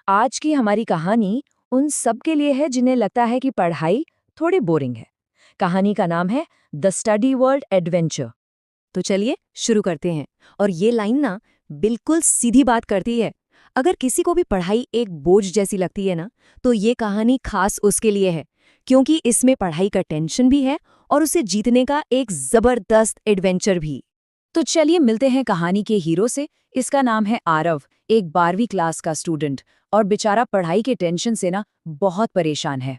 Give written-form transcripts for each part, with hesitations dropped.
आज की हमारी कहानी उन सब के लिए है जिन्हें लगता है कि पढ़ाई थोड़ी बोरिंग है। कहानी का नाम है द स्टडी वर्ल्ड एडवेंचर। तो चलिए शुरू करते हैं। और ये लाइन ना बिल्कुल सीधी बात करती है। अगर किसी को भी पढ़ाई एक बोझ जैसी लगती है ना, तो ये कहानी खास उसके लिए है, क्योंकि इसमें पढ़ाई का टेंशन भी है और उसे जीतने का एक जबरदस्त एडवेंचर भी। तो चलिए मिलते हैं कहानी के हीरो से। इसका नाम है आरव, एक 12वीं क्लास का स्टूडेंट, और बेचारा पढ़ाई के टेंशन से ना बहुत परेशान है।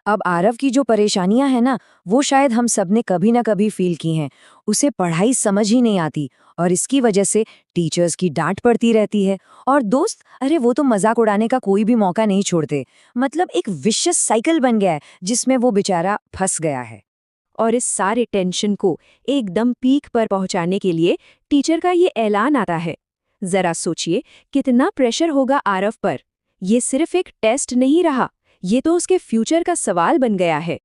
अब आरव की जो परेशानियां हैं ना, वो शायद हम सब ने कभी ना कभी फील की हैं। उसे पढ़ाई समझ ही नहीं आती और इसकी वजह से टीचर्स की डांट पड़ती रहती है, और दोस्त, अरे वो तो मजाक उड़ाने का कोई भी मौका नहीं छोड़ते। मतलब एक विशियस साइकिल बन गया है जिसमें वो बेचारा फंस गया है। और इस सारे टेंशन को एकदम पीक पर पहुंचाने के लिए टीचर का ये ऐलान आता है। जरा सोचिए कितना प्रेशर होगा आरव पर। ये सिर्फ एक टेस्ट नहीं रहा, ये तो उसके फ्यूचर का सवाल बन गया है।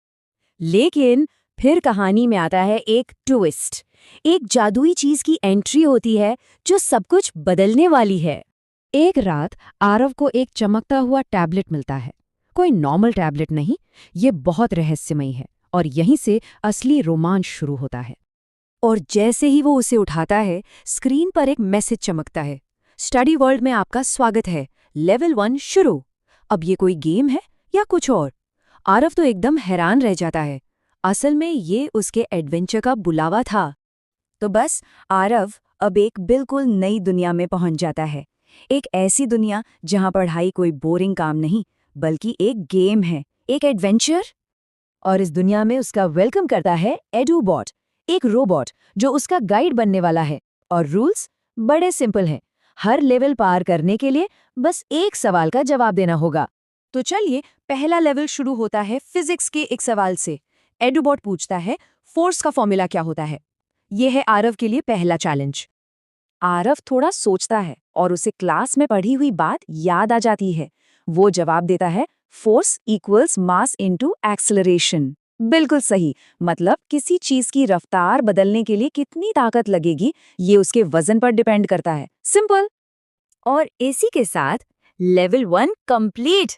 लेकिन फिर कहानी में आता है एक ट्विस्ट। एक जादुई चीज की एंट्री होती है जो सब कुछ बदलने वाली है। एक रात आरव को एक चमकता हुआ टैबलेट मिलता है। कोई नॉर्मल टैबलेट नहीं, ये बहुत रहस्यमयी है, और यहीं से असली रोमांच शुरू होता है। और जैसे ही वो उसे उठाता है, स्क्रीन पर एक मैसेज चमकता है, स्टडी वर्ल्ड में आपका स्वागत है, लेवल 1 शुरू। अब ये कोई गेम है या कुछ और? आरव तो एकदम हैरान रह जाता है। असल में ये उसके एडवेंचर का बुलावा था। तो बस आरव अब एक बिल्कुल नई दुनिया में पहुंच जाता है। एक ऐसी दुनिया जहां पढ़ाई कोई बोरिंग काम नहीं, बल्कि एक गेम है, एक एडवेंचर। और इस दुनिया में उसका वेलकम करता है एडूबॉट, एक रोबोट जो उसका गाइड बनने वाला है। और रूल्स बड़े सिंपल हैं। हर लेवल पार करने के लिए बस एक सवाल का जवाब देना होगा। तो चलिए, पहला लेवल शुरू होता है फिजिक्स के एक सवाल से। एडूबॉट पूछता है, फोर्स का फॉर्मूला क्या होता है? यह है आरव के लिए पहला चैलेंज। आरव थोड़ा सोचता है और उसे क्लास में पढ़ी हुई बात याद आ जाती है। वो जवाब देता है, force equals mass into acceleration. बिल्कुल सही। मतलब किसी चीज की रफ्तार बदलने के लिए कितनी ताकत लगेगी, ये उसके वजन पर डिपेंड करता है। सिंपल। और इसी के साथ लेवल 1 कंप्लीट।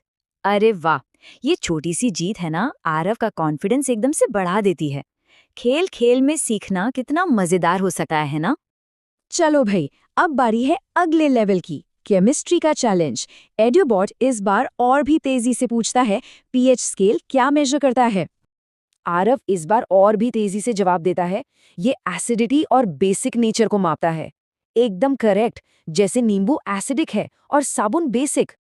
अरे वाह, ये छोटी सी जीत है ना, आरव का कॉन्फिडेंस एकदम से बढ़ा देती है। खेल खेल में सीखना कितना मजेदार हो सकता है ना। चलो भाई, अब बारी है अगले लेवल की, केमिस्ट्री का चैलेंज। एडूबॉट इस बार और भी तेजी से पूछता है, पीएच स्केल क्या मेजर करता है? आरव इस बार और भी तेजी से जवाब देता है, ये एसिडिटी और बेसिक नेचर को मापता है। एकदम करेक्ट, जैसे नींबू एसिडिक है और साबुन बेसिक।